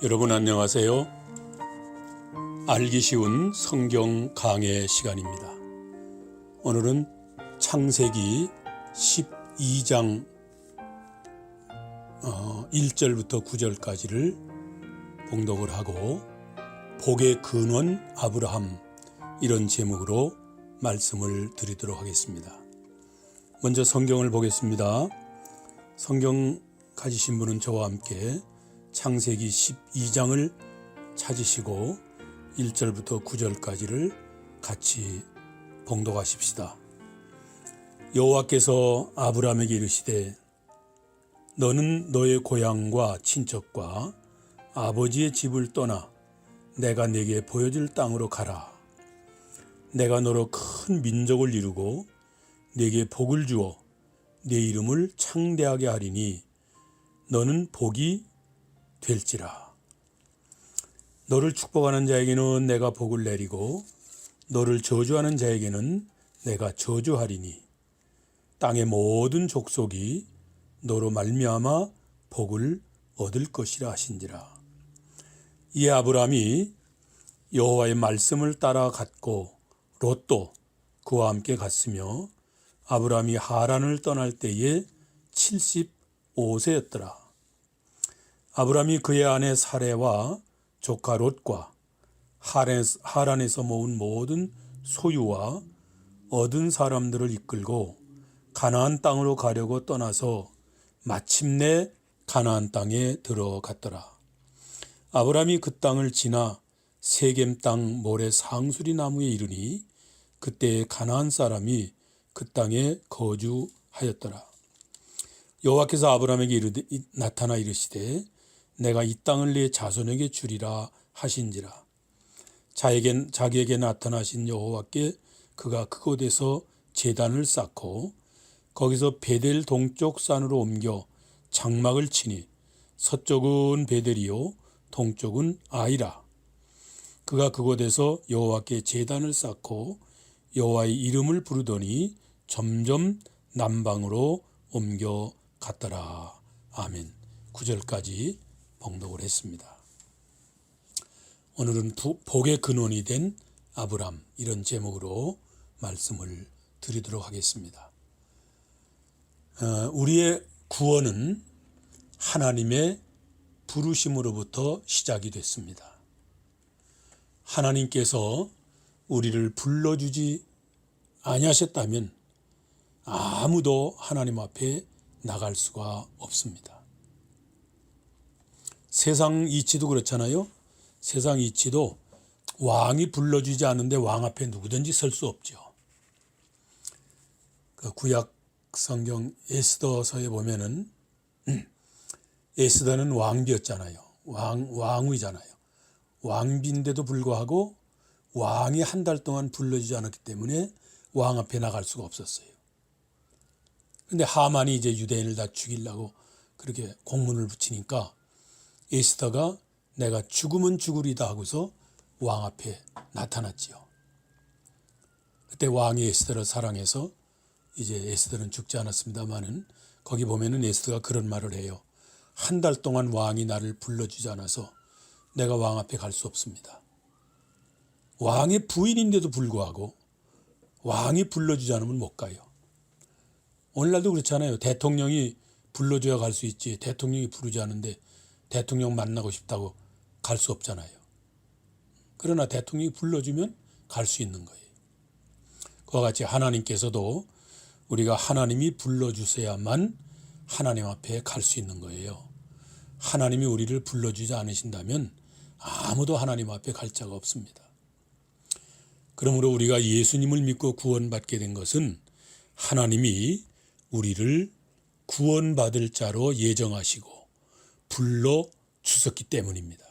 여러분 안녕하세요. 알기 쉬운 성경 강해 시간입니다. 오늘은 창세기 12장 1절부터 9절까지를 봉독을 하고 복의 근원 아브라함 이런 제목으로 말씀을 드리도록 하겠습니다. 먼저 성경을 보겠습니다. 성경 가지신 분은 저와 함께 창세기 12장을 찾으시고 1절부터 9절까지를 같이 봉독하십시다. 여호와께서 아브라함에게 이르시되 너는 너의 고향과 친척과 아버지의 집을 떠나 내가 네게 보여줄 땅으로 가라. 내가 너로 큰 민족을 이루고 네게 복을 주어 네 이름을 창대하게 하리니 너는 복이 될지라. 너를 축복하는 자에게는 내가 복을 내리고 너를 저주하는 자에게는 내가 저주하리니 땅의 모든 족속이 너로 말미암아 복을 얻을 것이라 하신지라. 이에 아브라함이 여호와의 말씀을 따라 갔고 롯도 그와 함께 갔으며 아브라함이 하란을 떠날 때에 75세였더라. 아브라함이 그의 아내 사레와 조카 롯과 하란에서 모은 모든 소유와 얻은 사람들을 이끌고 가나안 땅으로 가려고 떠나서 마침내 가나안 땅에 들어갔더라. 아브라함이 그 땅을 지나 세겜 땅 모래 상수리 나무에 이르니 그때 가나안 사람이 그 땅에 거주하였더라. 여호와께서 아브라함에게 나타나 이르시되 내가 이 땅을 네 자손에게 주리라 하신지라. 자기에게 나타나신 여호와께 그가 그곳에서 제단을 쌓고 거기서 베델 동쪽 산으로 옮겨 장막을 치니 서쪽은 베델이요 동쪽은 아이라. 그가 그곳에서 여호와께 제단을 쌓고 여호와의 이름을 부르더니 점점 남방으로 옮겨 갔더라. 아멘. 9절까지 봉독을 했습니다. 오늘은 복의 근원이 된 아브람 이런 제목으로 말씀을 드리도록 하겠습니다. 우리의 구원은 하나님의 부르심으로부터 시작이 됐습니다. 하나님께서 우리를 불러주지 아니하셨다면 아무도 하나님 앞에 나갈 수가 없습니다. 세상 이치도 그렇잖아요. 세상 이치도 왕이 불러주지 않는데 왕 앞에 누구든지 설 수 없죠. 그 구약 성경 에스더서에 보면은 에스더는 왕비였잖아요. 왕후이잖아요. 왕비인데도 불구하고 왕이 한 달 동안 불러주지 않았기 때문에 왕 앞에 나갈 수가 없었어요. 그런데 하만이 이제 유대인을 다 죽이려고 그렇게 공문을 붙이니까 에스더가 내가 죽으면 죽으리다 하고서 왕 앞에 나타났지요. 그때 왕이 에스더를 사랑해서 이제 에스더는 죽지 않았습니다만은 거기 보면은 에스더가 그런 말을 해요. 한 달 동안 왕이 나를 불러주지 않아서 내가 왕 앞에 갈 수 없습니다. 왕의 부인인데도 불구하고 왕이 불러주지 않으면 못 가요. 오늘날도 그렇잖아요. 대통령이 불러줘야 갈 수 있지 대통령이 부르지 않은데 대통령 만나고 싶다고 갈 수 없잖아요. 그러나 대통령이 불러주면 갈 수 있는 거예요. 그와 같이 하나님께서도 우리가 하나님이 불러주셔야만 하나님 앞에 갈 수 있는 거예요. 하나님이 우리를 불러주지 않으신다면 아무도 하나님 앞에 갈 자가 없습니다. 그러므로 우리가 예수님을 믿고 구원받게 된 것은 하나님이 우리를 구원받을 자로 예정하시고 불러주셨기 때문입니다.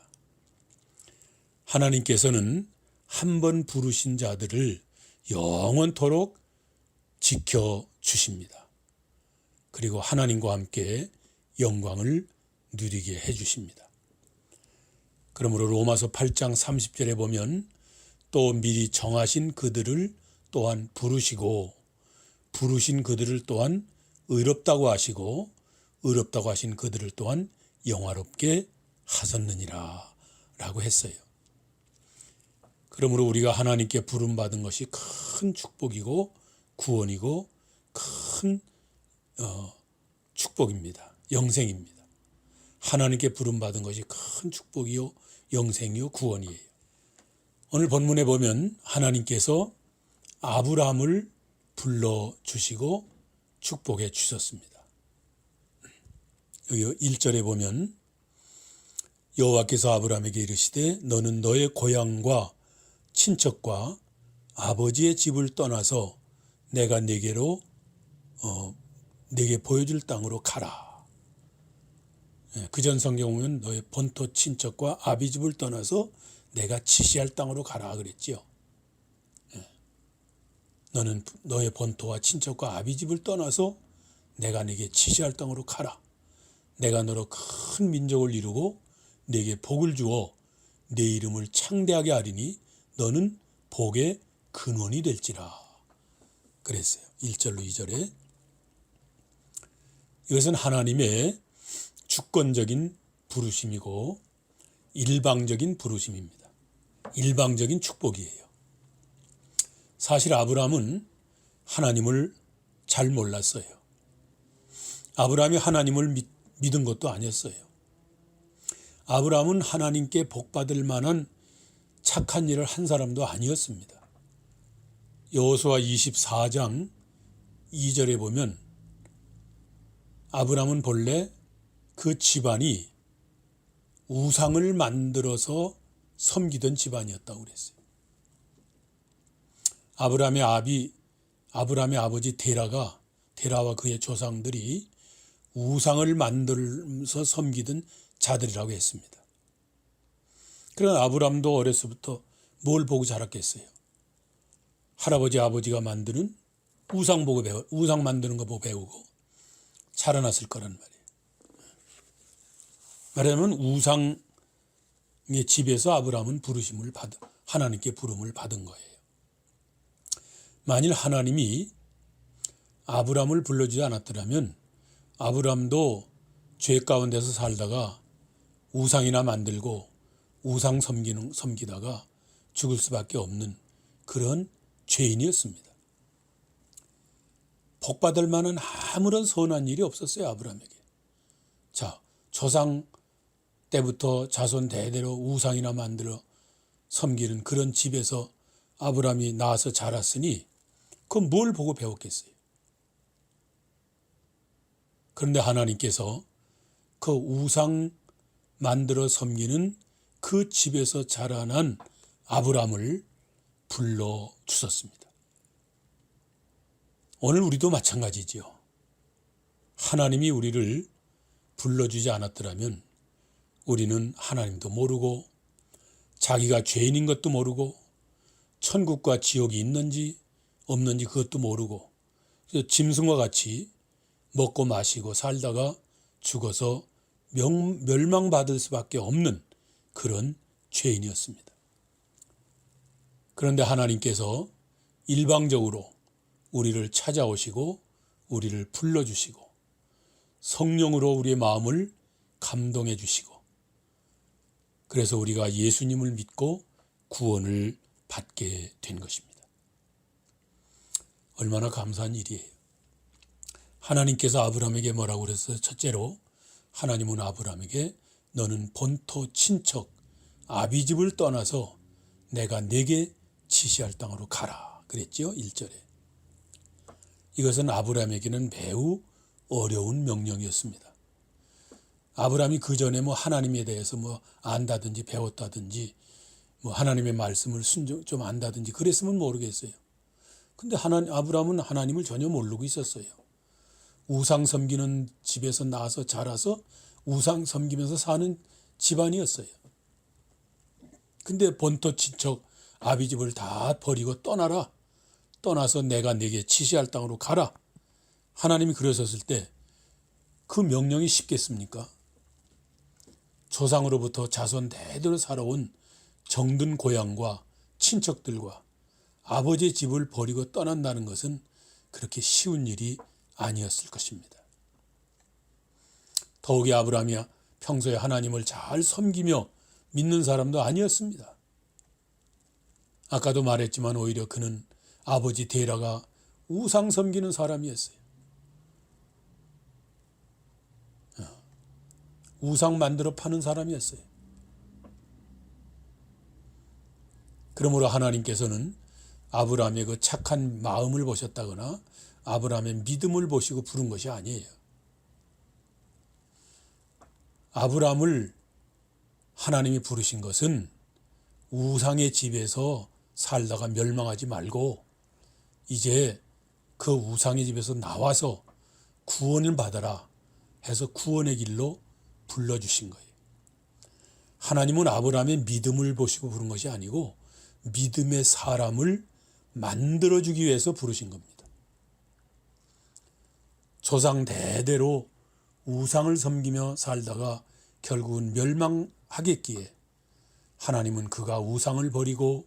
하나님께서는 한 번 부르신 자들을 영원토록 지켜주십니다. 그리고 하나님과 함께 영광을 누리게 해주십니다. 그러므로 로마서 8장 30절에 보면 또 미리 정하신 그들을 또한 부르시고 부르신 그들을 또한 의롭다고 하시고 의롭다고 하신 그들을 또한 영화롭게 하셨느니라 라고 했어요. 그러므로 우리가 하나님께 부름받은 것이 큰 축복이고 구원이고 큰 축복입니다. 영생입니다. 하나님께 부름받은 것이 큰 축복이요 영생이요 구원이에요. 오늘 본문에 보면 하나님께서 아브라함을 불러주시고 축복해 주셨습니다. 여기 1절에 보면 여호와께서 아브라함에게 이르시되 너는 너의 고향과 친척과 아버지의 집을 떠나서 내가 내게 보여줄 땅으로 가라. 그전 성경 보면 너의 본토 친척과 아비 집을 떠나서 내가 지시할 땅으로 가라 그랬지요. 너는 너의 본토와 친척과 아비 집을 떠나서 내가 네게 지시할 땅으로 가라. 내가 너로 큰 민족을 이루고 네게 복을 주어 네 이름을 창대하게 하리니 너는 복의 근원이 될지라 그랬어요. 1절로 2절에. 이것은 하나님의 주권적인 부르심이고 일방적인 부르심입니다. 일방적인 축복이에요. 사실 아브라함은 하나님을 잘 몰랐어요. 아브라함이 하나님을 믿은 것도 아니었어요. 아브라함은 하나님께 복받을 만한 착한 일을 한 사람도 아니었습니다. 여호수아 24장 2절에 보면 아브라함은 본래 그 집안이 우상을 만들어서 섬기던 집안이었다고 그랬어요. 아브라함의 아버지 데라와 그의 조상들이 우상을 만들어서 섬기던 자들이라고 했습니다. 그러나 아브라함도 어려서부터 뭘 보고 자랐겠어요? 할아버지 아버지가 만드는 우상 만드는 거 보고 배우고 자라났을 거란 말이에요. 말하자면 우상의 집에서 아브라함은 하나님께 부름을 받은 거예요. 만일 하나님이 아브라함을 불러주지 않았더라면 아브라함도 죄 가운데서 살다가 우상이나 만들고 우상 섬기다가 죽을 수밖에 없는 그런 죄인이었습니다. 복받을 만한 아무런 선한 일이 없었어요. 아브라함에게. 자, 조상 때부터 자손 대대로 우상이나 만들어 섬기는 그런 집에서 아브라함이 나와서 자랐으니 그건 뭘 보고 배웠겠어요? 그런데 하나님께서 그 우상 만들어 섬기는 그 집에서 자라난 아브라함을 불러주셨습니다. 오늘 우리도 마찬가지지요. 하나님이 우리를 불러주지 않았더라면 우리는 하나님도 모르고 자기가 죄인인 것도 모르고 천국과 지옥이 있는지 없는지 그것도 모르고 짐승과 같이 먹고 마시고 살다가 죽어서 멸망받을 수밖에 없는 그런 죄인이었습니다. 그런데 하나님께서 일방적으로 우리를 찾아오시고 우리를 불러주시고 성령으로 우리의 마음을 감동해 주시고 그래서 우리가 예수님을 믿고 구원을 받게 된 것입니다. 얼마나 감사한 일이에요. 하나님께서 아브라함에게 뭐라고 그랬어요? 첫째로 하나님은 아브라함에게 너는 본토 친척 아비 집을 떠나서 내가 네게 지시할 땅으로 가라 그랬지요. 1절에. 이것은 아브라함에게는 매우 어려운 명령이었습니다. 아브라함이 그 전에 하나님에 대해서 안다든지 배웠다든지 하나님의 말씀을 좀 안다든지 그랬으면 모르겠어요. 근데 아브라함은 하나님을 전혀 모르고 있었어요. 우상 섬기는 집에서 나서 자라서 우상 섬기면서 사는 집안이었어요. 근데 본토 친척 아비 집을 다 버리고 떠나서 내가 네게 지시할 땅으로 가라. 하나님이 그러셨을 때 그 명령이 쉽겠습니까? 조상으로부터 자손 대대로 살아온 정든 고향과 친척들과 아버지의 집을 버리고 떠난다는 것은 그렇게 쉬운 일이 아니었을 것입니다. 더욱이 아브라함이 평소에 하나님을 잘 섬기며 믿는 사람도 아니었습니다. 아까도 말했지만 오히려 그는 아버지 데라가 우상 섬기는 사람이었어요. 우상 만들어 파는 사람이었어요. 그러므로 하나님께서는 아브라함의 그 착한 마음을 보셨다거나 아브라함의 믿음을 보시고 부른 것이 아니에요. 아브라함을 하나님이 부르신 것은 우상의 집에서 살다가 멸망하지 말고 이제 그 우상의 집에서 나와서 구원을 받아라 해서 구원의 길로 불러주신 거예요. 하나님은 아브라함의 믿음을 보시고 부른 것이 아니고 믿음의 사람을 만들어주기 위해서 부르신 겁니다. 조상 대대로 우상을 섬기며 살다가 결국은 멸망하겠기에 하나님은 그가 우상을 버리고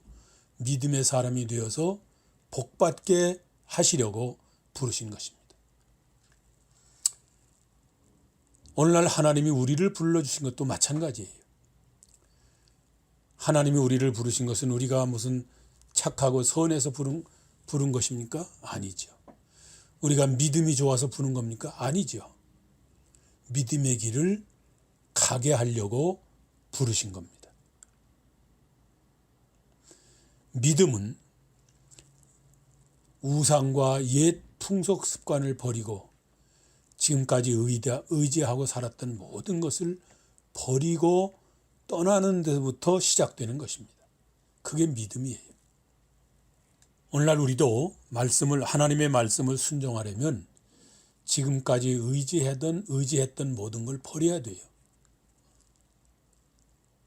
믿음의 사람이 되어서 복받게 하시려고 부르신 것입니다. 오늘날 하나님이 우리를 불러주신 것도 마찬가지예요. 하나님이 우리를 부르신 것은 우리가 무슨 착하고 선해서 부른 것입니까? 아니죠. 우리가 믿음이 좋아서 부른 겁니까? 아니죠. 믿음의 길을 가게 하려고 부르신 겁니다. 믿음은 우상과 옛 풍속 습관을 버리고 지금까지 의지하고 살았던 모든 것을 버리고 떠나는 데부터 시작되는 것입니다. 그게 믿음이에요. 오늘날 우리도 하나님의 말씀을 순종하려면 지금까지 의지했던 모든 걸 버려야 돼요.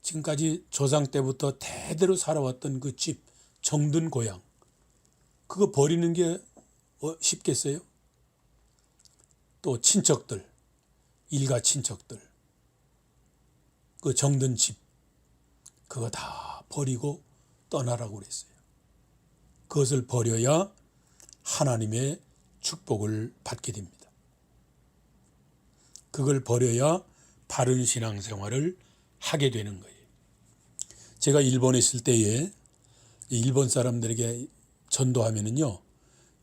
지금까지 조상 때부터 대대로 살아왔던 그 집, 정든 고향, 그거 버리는 게 쉽겠어요? 또 친척들, 일가 친척들, 그 정든 집, 그거 다 버리고 떠나라고 그랬어요. 그것을 버려야 하나님의 축복을 받게 됩니다. 그걸 버려야 바른 신앙생활을 하게 되는 거예요. 제가 일본에 있을 때에 일본 사람들에게 전도하면은요,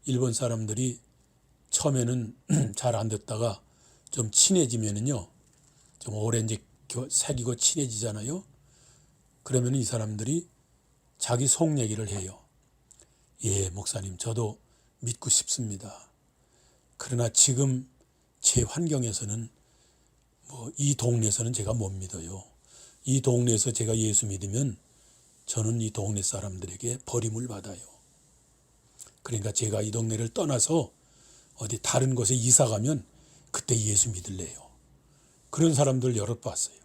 일본 사람들이 처음에는 잘 안 듣다가 좀 친해지면은요, 좀 오래 이제 사귀고 친해지잖아요. 그러면 이 사람들이 자기 속 얘기를 해요. 예, 목사님, 저도 믿고 싶습니다. 그러나 지금 제 환경에서는 이 동네에서는 제가 못 믿어요. 이 동네에서 제가 예수 믿으면 저는 이 동네 사람들에게 버림을 받아요. 그러니까 제가 이 동네를 떠나서 어디 다른 곳에 이사 가면 그때 예수 믿을래요. 그런 사람들 여러 봤어요.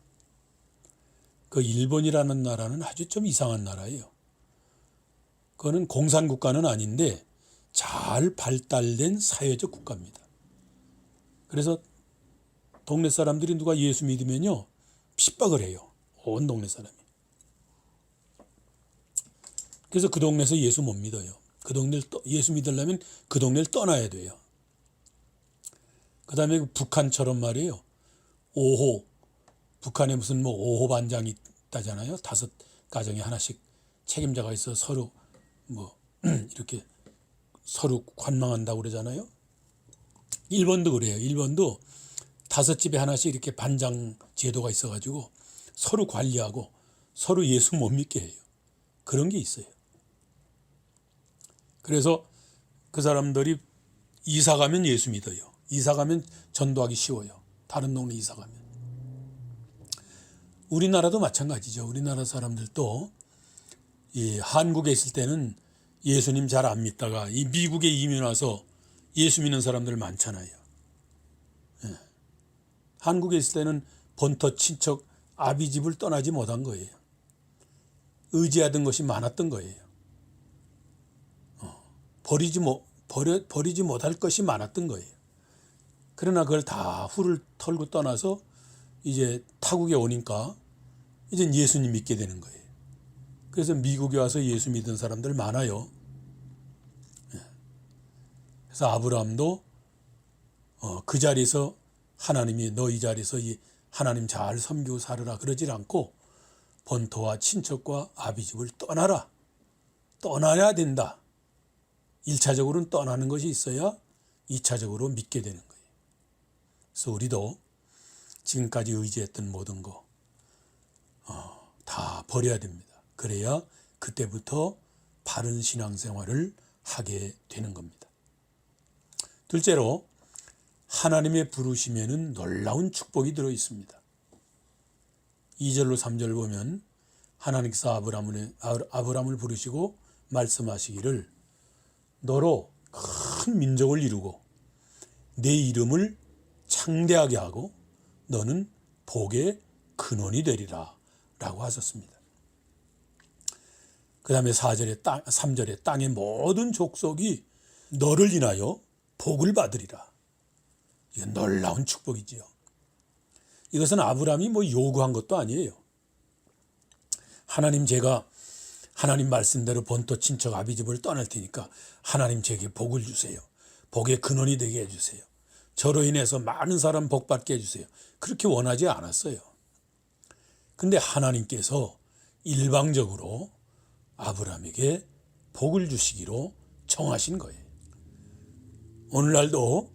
그 일본이라는 나라는 아주 좀 이상한 나라예요. 그거는 공산국가는 아닌데 잘 발달된 사회적 국가입니다. 그래서 동네 사람들이 누가 예수 믿으면요, 핍박을 해요. 온 동네 사람이. 그래서 그 동네에서 예수 못 믿어요. 그 동네를 예수 믿으려면 그 동네를 떠나야 돼요. 그 다음에 북한처럼 말이에요. 5호, 북한에 무슨 5호 반장이 있다잖아요. 5가정에 하나씩 책임자가 있어 서로 이렇게 서로 관망한다고 그러잖아요. 일본도 그래요. 일본도 5집에 하나씩 이렇게 반장 제도가 있어가지고 서로 관리하고 서로 예수 못 믿게 해요. 그런 게 있어요. 그래서 그 사람들이 이사 가면 예수 믿어요. 이사 가면 전도하기 쉬워요. 다른 동네 이사 가면. 우리나라도 마찬가지죠. 우리나라 사람들도 이 한국에 있을 때는 예수님 잘 안 믿다가 이 미국에 이민 와서 예수 믿는 사람들 많잖아요. 예. 한국에 있을 때는 본토 친척 아비 집을 떠나지 못한 거예요. 의지하던 것이 많았던 거예요. 버리지 못할 것이 많았던 거예요. 그러나 그걸 다 후를 털고 떠나서 이제 타국에 오니까 이제 예수님 믿게 되는 거예요. 그래서 미국에 와서 예수 믿은 사람들 많아요. 그래서 아브라함도 그 자리에서 하나님이 너 이 자리에서 하나님 잘 섬기고 살으라 그러질 않고 본토와 친척과 아비집을 떠나라. 떠나야 된다. 1차적으로는 떠나는 것이 있어야 2차적으로 믿게 되는 거예요. 그래서 우리도 지금까지 의지했던 모든 거 다 버려야 됩니다. 그래야 그때부터 바른 신앙생활을 하게 되는 겁니다. 둘째로 하나님의 부르심에는 놀라운 축복이 들어있습니다. 2절로 3절 보면 하나님께서 아브라함을 부르시고 말씀하시기를 너로 큰 민족을 이루고 내 이름을 창대하게 하고 너는 복의 근원이 되리라 라고 하셨습니다. 그 다음에 3절에 땅의 모든 족속이 너를 인하여 복을 받으리라. 이건 놀라운 축복이지요. 이것은 아브라함이 요구한 것도 아니에요. 제가 하나님 말씀대로 본토 친척 아비집을 떠날 테니까 하나님 제게 복을 주세요. 복의 근원이 되게 해주세요. 저로 인해서 많은 사람 복 받게 해주세요. 그렇게 원하지 않았어요. 근데 하나님께서 일방적으로 아브라함에게 복을 주시기로 정하신 거예요. 오늘날도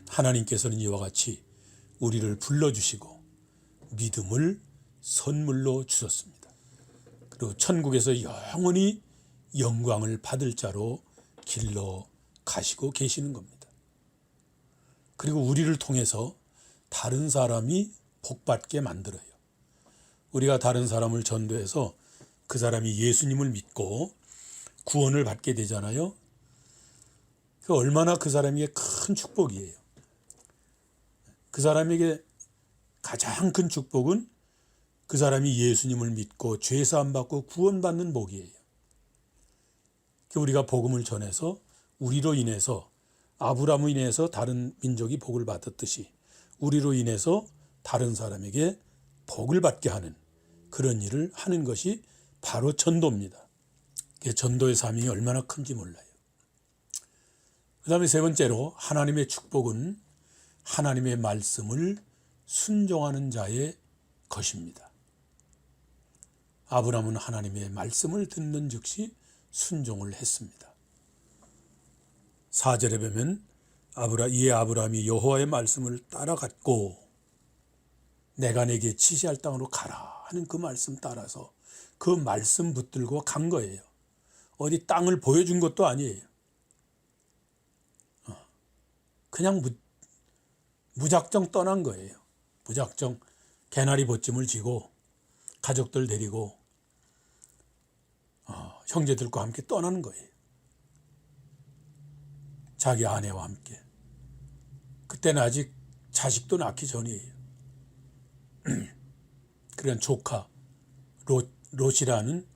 하나님께서는 이와 같이 우리를 불러주시고 믿음을 선물로 주셨습니다. 그리고 천국에서 영원히 영광을 받을 자로 길러 가시고 계시는 겁니다. 그리고 우리를 통해서 다른 사람이 복받게 만들어요. 우리가 다른 사람을 전도해서 그 사람이 예수님을 믿고 구원을 받게 되잖아요. 그 얼마나 그 사람에게 큰 축복이에요. 그 사람에게 가장 큰 축복은 그 사람이 예수님을 믿고 죄사함 받고 구원받는 복이에요. 우리가 복음을 전해서 우리로 인해서 아브라함으로 인해서 다른 민족이 복을 받았듯이 우리로 인해서 다른 사람에게 복을 받게 하는 그런 일을 하는 것이 바로 전도입니다. 전도의 사명이 얼마나 큰지 몰라요. 그 다음에 세 번째로 하나님의 축복은 하나님의 말씀을 순종하는 자의 것입니다. 아브라함은 하나님의 말씀을 듣는 즉시 순종을 했습니다. 4절에 보면 이에 아브라함이 여호와의 말씀을 따라갔고 내가 내게 지시할 땅으로 가라 하는 그 말씀 따라서 그 말씀 붙들고 간 거예요. 어디 땅을 보여준 것도 아니에요. 그냥 무작정 떠난 거예요. 무작정 개나리 벗짐을 지고 가족들 데리고 형제들과 함께 떠나는 거예요. 자기 아내와 함께. 그때는 아직 자식도 낳기 전이에요. 그런 조카 롯이라는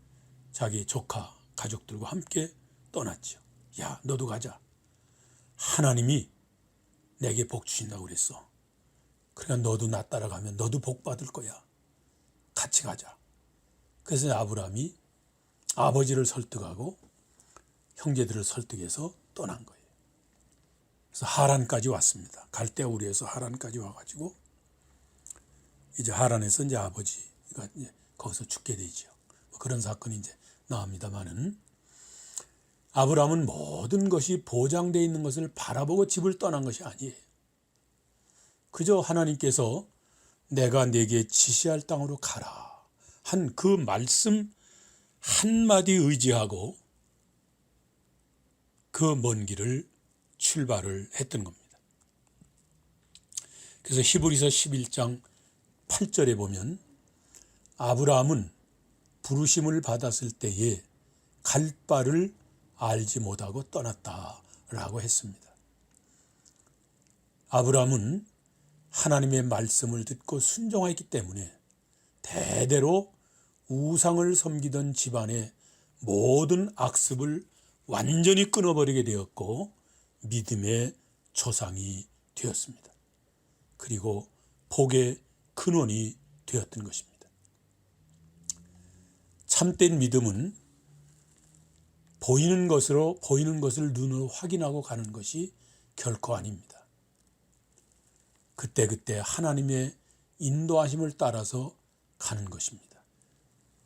자기 조카 가족들과 함께 떠났죠. 야, 너도 가자. 하나님이 내게 복 주신다고 그랬어. 그러니까 너도 나 따라가면 너도 복 받을 거야. 같이 가자. 그래서 아브라함이 아버지를 설득하고 형제들을 설득해서 떠난 거예요. 그래서 하란까지 왔습니다. 갈대우리에서 하란까지 와가지고 이제 하란에서 이제 아버지가 이제 거기서 죽게 되죠. 그런 사건이 이제 나옵니다만은 아브라함은 모든 것이 보장되어 있는 것을 바라보고 집을 떠난 것이 아니에요. 그저 하나님께서 내가 네게 지시할 땅으로 가라 한 그 말씀 한마디 의지하고 그 먼 길을 출발을 했던 겁니다. 그래서 히브리서 11장 8절에 보면 아브라함은 부르심을 받았을 때에 갈 바를 알지 못하고 떠났다라고 했습니다. 아브라함은 하나님의 말씀을 듣고 순종했기 때문에 대대로 우상을 섬기던 집안의 모든 악습을 완전히 끊어버리게 되었고 믿음의 조상이 되었습니다. 그리고 복의 근원이 되었던 것입니다. 참된 믿음은 보이는 것을 눈으로 확인하고 가는 것이 결코 아닙니다. 그때그때 하나님의 인도하심을 따라서 가는 것입니다.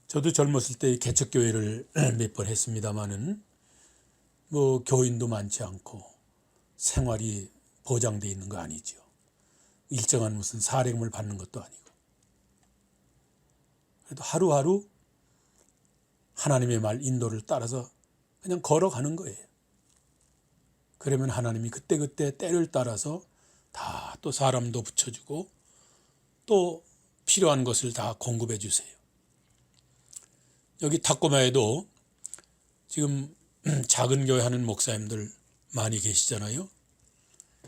저도 젊었을 때 개척교회를 몇 번 했습니다마는 뭐 교인도 많지 않고 생활이 보장되어 있는 거 아니죠. 일정한 무슨 사례금을 받는 것도 아니고. 그래도 하루하루 하나님의 말 인도를 따라서 그냥 걸어가는 거예요. 그러면 하나님이 그때그때 때를 따라서 다 또 사람도 붙여주고 또 필요한 것을 다 공급해 주세요. 여기 탁고마에도 지금 작은 교회 하는 목사님들 많이 계시잖아요.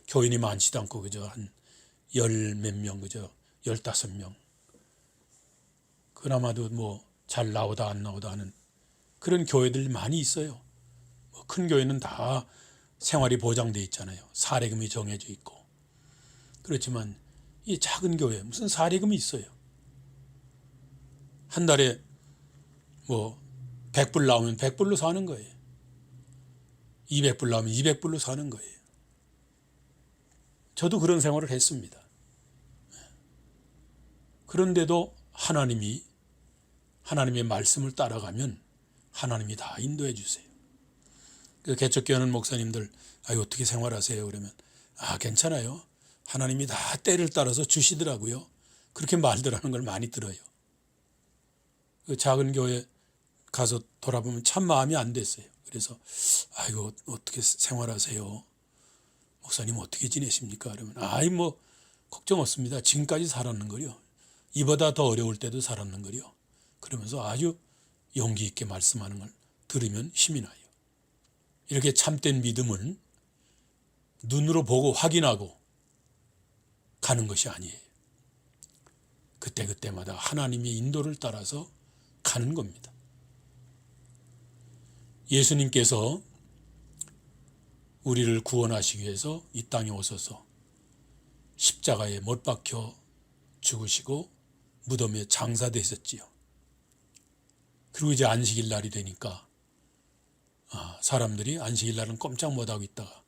교인이 많지도 않고 그저 한 열 몇 명, 그저 15명. 그나마도 뭐 잘 나오다 안 나오다 하는 그런 교회들 많이 있어요. 큰 교회는 다 생활이 보장돼 있잖아요. 사례금이 정해져 있고. 그렇지만 이 작은 교회 무슨 사례금이 있어요. 한 달에 뭐 100불 나오면 100불로 사는 거예요. 200불 나오면 200불로 사는 거예요. 저도 그런 생활을 했습니다. 그런데도 하나님의 말씀을 따라가면 하나님이 다 인도해 주세요. 그 개척교회하는 목사님들 어떻게 생활하세요? 그러면 괜찮아요. 하나님이 다 때를 따라서 주시더라고요. 그렇게 말들 하는 걸 많이 들어요. 그 작은 교회 가서 돌아보면 참 마음이 안 됐어요. 그래서 어떻게 생활하세요? 목사님 어떻게 지내십니까? 그러면 뭐 걱정 없습니다. 지금까지 살았는 거요. 이보다 더 어려울 때도 살았는 거요. 그러면서 아주 용기 있게 말씀하는 걸 들으면 힘이 나요. 이렇게 참된 믿음은 눈으로 보고 확인하고 가는 것이 아니에요. 그때그때마다 하나님의 인도를 따라서 가는 겁니다. 예수님께서 우리를 구원하시기 위해서 이 땅에 오셔서 십자가에 못 박혀 죽으시고 무덤에 장사되셨지요. 그리고 이제 안식일 날이 되니까 사람들이 안식일 날은 꼼짝 못하고 있다가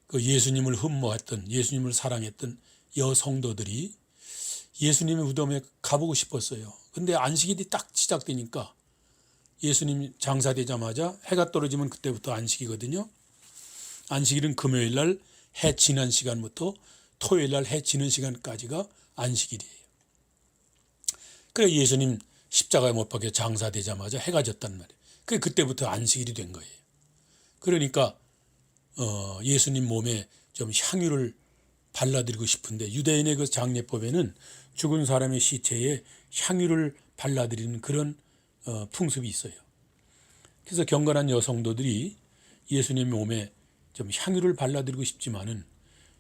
그 예수님을 흠모했던, 예수님을 사랑했던 여성도들이 예수님의 무덤에 가보고 싶었어요. 근데 안식일이 딱 시작되니까 예수님 장사되자마자 해가 떨어지면 그때부터 안식이거든요. 안식일은 금요일 날 해 지난 시간부터 토요일 날 해 지는 시간까지가 안식일이에요. 그래 예수님 십자가에 못 박혀 장사되자마자 해가 졌단 말이에요. 그때부터 안식일이 된 거예요. 그러니까 예수님 몸에 좀 향유를 발라드리고 싶은데 유대인의 그 장례법에는 죽은 사람의 시체에 향유를 발라드리는 그런 풍습이 있어요. 그래서 경건한 여성도들이 예수님 몸에 좀 향유를 발라드리고 싶지만은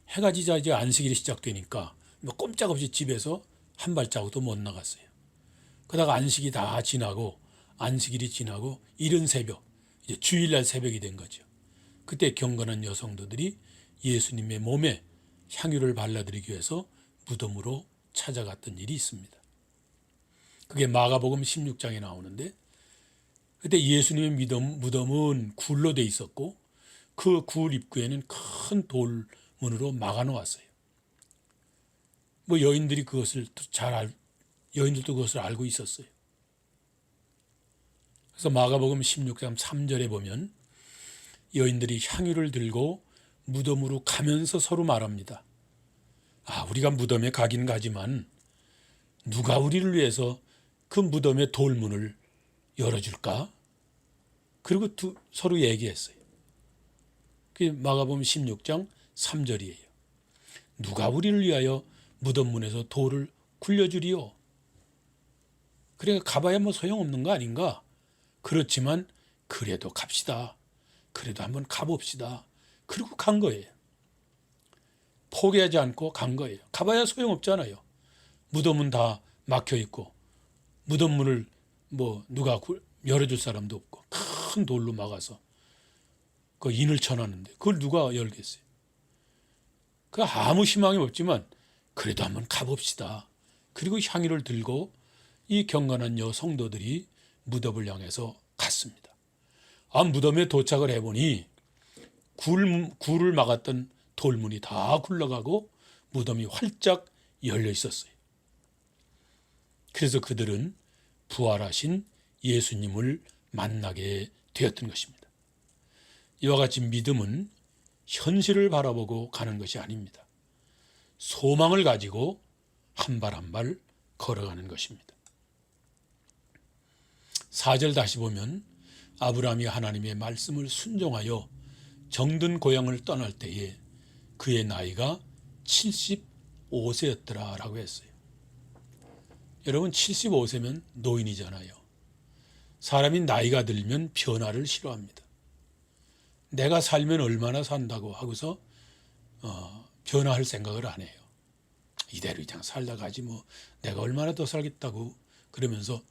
해가 지자 이제 안식일이 시작되니까 뭐 꼼짝없이 집에서 한 발자국도 못 나갔어요. 그러다가 안식이 다 지나고 안식일이 지나고 이른 새벽, 이제 주일날 새벽이 된 거죠. 그때 경건한 여성도들이 예수님의 몸에 향유를 발라드리기 위해서 무덤으로 찾아갔던 일이 있습니다. 그게 마가복음 16장에 나오는데 그때 예수님의 무덤은 굴로 돼 있었고 그 굴 입구에는 큰 돌문으로 막아 놓았어요. 뭐 여인들도 그것을 알고 있었어요. 그래서 마가복음 16장 3절에 보면 여인들이 향유를 들고 무덤으로 가면서 서로 말합니다. 우리가 무덤에 가긴 가지만 누가 우리를 위해서 그 무덤의 돌문을 열어줄까? 그리고 서로 얘기했어요. 그게 마가복음 16장 3절이에요. 누가 우리를 위하여 무덤 문에서 돌을 굴려주리요? 그러니까 가봐야 뭐 소용없는 거 아닌가? 그렇지만 그래도 갑시다. 그래도 한번 가봅시다. 그리고 간 거예요. 포기하지 않고 간 거예요. 가봐야 소용없잖아요. 무덤은 다 막혀 있고 무덤 문을 뭐 누가 열어줄 사람도 없고 큰 돌로 막아서 그 인을 쳐놨는데 그걸 누가 열겠어요? 그 아무 희망이 없지만 그래도 한번 가봅시다. 그리고 향유를 들고 이 경건한 여성도들이 무덤을 향해서 갔습니다. 무덤에 도착을 해보니 굴을 막았던 돌문이 다 굴러가고 무덤이 활짝 열려 있었어요. 그래서 그들은 부활하신 예수님을 만나게 되었던 것입니다. 이와 같이 믿음은 현실을 바라보고 가는 것이 아닙니다. 소망을 가지고 한 발 한 발 걸어가는 것입니다. 4절 다시 보면 아브라함이 하나님의 말씀을 순종하여 정든 고향을 떠날 때에 그의 나이가 75세였더라 라고 했어요. 여러분 75세면 노인이잖아요. 사람이 나이가 들면 변화를 싫어합니다. 내가 살면 얼마나 산다고 하고서 변화할 생각을 안 해요. 이대로 그냥 살다 가지 뭐 내가 얼마나 더 살겠다고 그러면서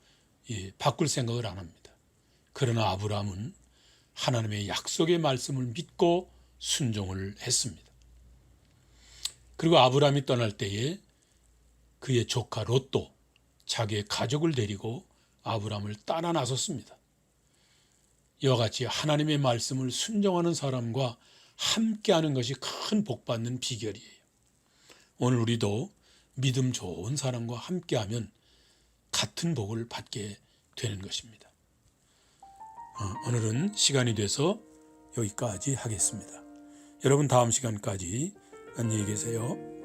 바꿀 생각을 안 합니다. 그러나 아브라함은 하나님의 약속의 말씀을 믿고 순종을 했습니다. 그리고 아브라함이 떠날 때에 그의 조카 롯도 자기의 가족을 데리고 아브라함을 따라 나섰습니다. 이와 같이 하나님의 말씀을 순종하는 사람과 함께하는 것이 큰 복받는 비결이에요. 오늘 우리도 믿음 좋은 사람과 함께하면 같은 복을 받게 되는 것입니다. 오늘은 시간이 돼서 여기까지 하겠습니다. 여러분 다음 시간까지 안녕히 계세요.